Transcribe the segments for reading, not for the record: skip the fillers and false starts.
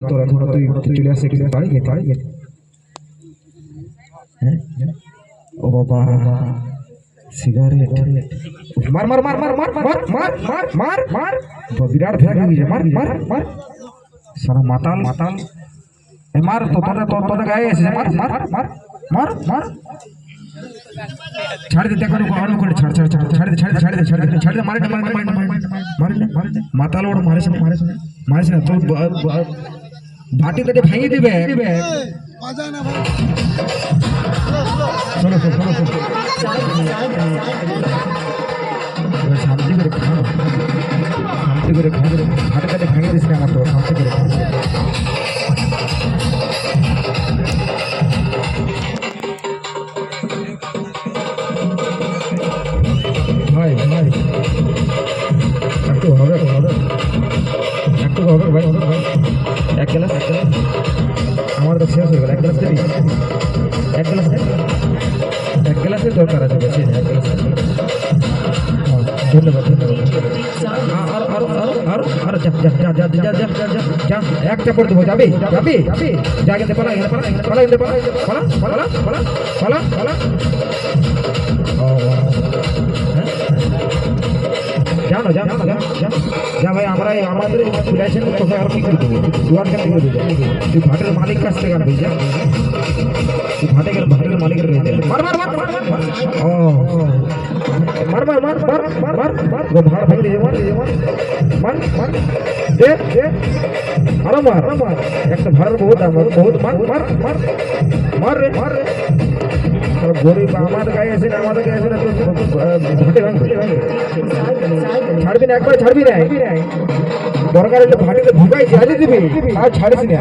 তোর এখন তুই চলে আসছে কিন্তু বাড়ি গিয়ে হ্যাঁ ও বাবা সিগারেট মার মার মার মার মার মার মার মার মার মার বিরাট ভেড়া গিয়ে মার মার মার সারা মাতাল মাতাল মার তো তোদের গায়ে এসে মার মার মার মার মার ছাড় দে দেখো অন্য করে ছাড় ছাড় ছাড় ছাড় দে ছাড় দে ছাড় দে ছাড় দে ছাড় দে মারে না মারে না মারে না মাতাল ওর মারিস না মারিস না তো ভাটি কেটে ভেঙে দিবে চলো চলো চলো শান্তি করে খাও শান্তি করে খাও ভাটি কেটে ভেঙে দিস না আমার তো শান্তি করে ভাই ভাই একটু হবে একটু হবে ভাই এক গ্লাস আমার তো শেষ হয়ে গেল এক গ্লাস দেবি এক গ্লাসের দরকার আছে বেশি এক গ্লাস ধন্যবাদ আরো যা একটা করে দেবো যাবি যা গেতে পালা জানো যা ভাই আমরা আমাদের খুলেছেন তোকে আর কি করে দেবো দুয়ার কেন করে দেবো তুই ভাটের মালিক কাছ থেকে আনবি যা তুই ভাটের মালিকের রয়ে যাবে মার মার মার ও মার মার মার মার মার মার ভাড় ভেঙে দিয়ে মার দে আরো মার একটা ভাড়ার বহুত মার মার মার মার রে গরিব আমাদের গায়ে আসে না তো ভাটে ভাঙবে ছাড়বি না একবার ছাড়বি না দরকার হলে ভাটিতে ঢুকাই চালি দিবি আর ছাড়িস না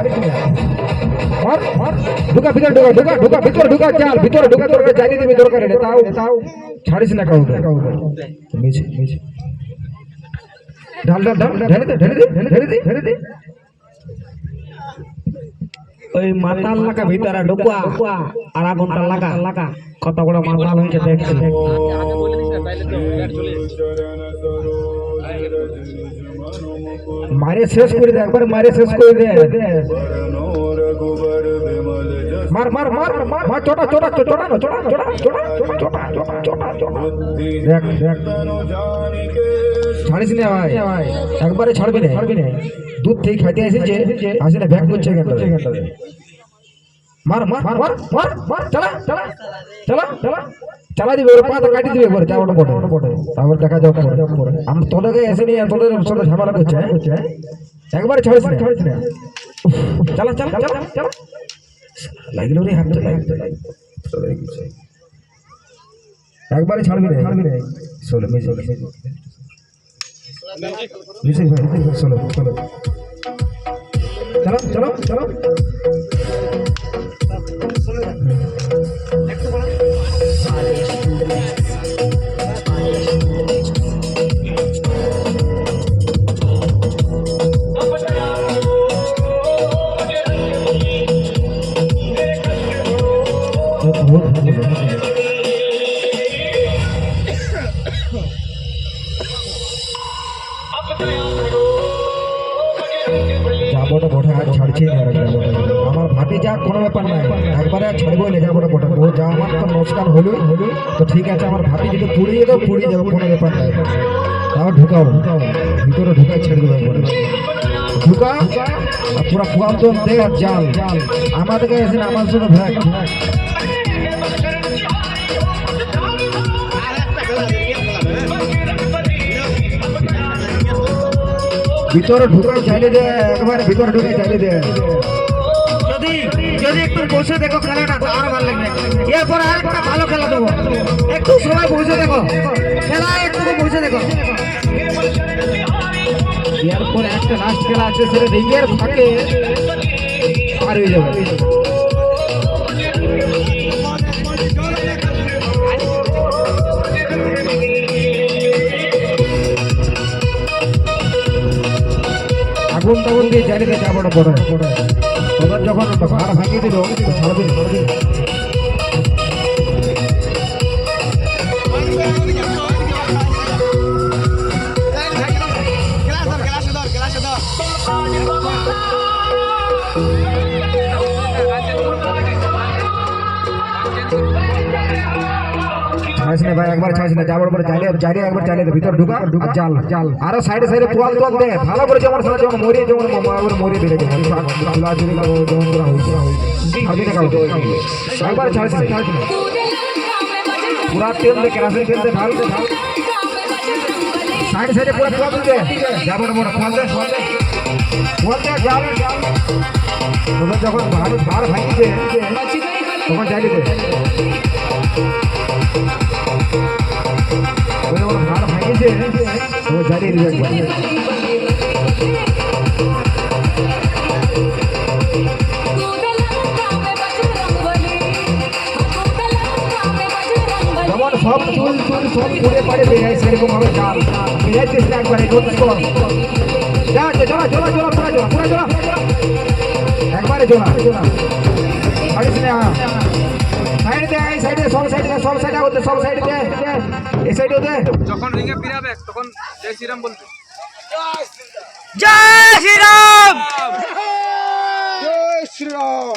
ঢুকা ভিতরে ঢুকা চাল ভিতরে ঢুকা দরকার চালিয়ে দিবি দরকার হলে তাও ছাড়িস না কাউকে ঢাল ঢেলে দে ওই মাতাল লাগা ভিতরে ঢুকা আর ঘন্টা লাগা কত বড় মাতাল হয়েছে দেখছি মারে শেষ করে দে একবার মারে শেষ করে দে মার মার মার মার ছোটা ছাড়িস না ভাই একবারে ছাড়বি না দুধ থেকে খাইতে এসেছে আসে না ব্যাগ করছে মার মার মার মার মার চালা দিবে ওর পা তো কাটি দিবে একবার চাওয়াটা বটে তারপর দেখা যাও আমি তোদেরকে এসে নিয়ে তোদের সাথে ঝামেলা করছে একবারে ছাড়িস না চালা লাগলো রে হাত একবারে ছাড়বি না চলো মিউজিক ভাই চলো যাবোটা বটে আর ছাড়ছি না আমার ভাতি যা কোনো ব্যাপার নাই একবারে আর ছাড়বই না যাবোটা বটে ও যা আমার তো নমস্কার হলো তো ঠিক আছে আমার ভাতি যদি পুড়িয়ে যাবো কোনো ব্যাপার নাই তাও ঢুকাও ভিতরে ঢুকাই ছেড়ে দেবো একবারে ঢুকা আর পুরা ফুয়াম তো দেখ জাল আমাদেরকে এসে আমার জন্য ভ্যাক ভিতরে ঢুকাই চাইলে দে একবারে ভিতরে ঢুকাই চাইলে দে যদি একটু বসে দেখো খেলাটা আর ভালো লাগবে এরপর আর একটা ভালো খেলা দেবো একটু সবাই বসে দেখো খেলা একটু বসে দেখো এরপর একটা লাস্ট খেলা আছে সেটা রিংয়ের ফাঁকে পার হয়ে যাবে আগুন টাগুন দিয়ে চারিদিকে যাবো পড়ে তোদের যখন ভাড় ভাঙিয়ে দিল ছাড়বি ছাড়িস না ভাই, একবার ছাড়িস না, যাবার পরে চাইলে একবার চাইলে ভিতর ঢুকা ঢুকা জাল জাল আরো সাইডে সাইডে তোয়াল তোয়াল দে ভালো করে, যেমন সারা যেমন মরিয়ে যেমন মরিয়ে দিলে যেমন করা হয়েছে আমি দেখাবো। একবার ছাড়িস না, ছাড়িস না, পুরা তেল দে, কেরাসিন তেল দে, ঢাল দে, ঢাল সাইডে সাইডে পুরো তোয়াল দে, যাবার মোটা তোয়াল দে, তোয়াল দে, তোয়াল দে, জাল জাল। তোদের যখন ভাড় ভাঙিছে তখন চাইলে দে, ভাড় ভাঙিছে ও জারিয়ে দিবে একবার। যেমন সব চুল চুল সব পুড়ে পাড়ে বেড়ায় সেরকম ভাবে জাল বেড়াই চেষ্টা একবারে যা জোলা জোলা জোলা পুরা জোলা পুরা জোলা একবারে জোলা ছাড়িস না। সাইড দে, এই সাইডে সব সাইডে হতে, সব সাইডে দে, এই সাইডে দে। যখন রিঙে ফিরাবে তখন জয় শ্রীরাম বলবে। জয় শ্রীরাম। জয় শ্রীরাম।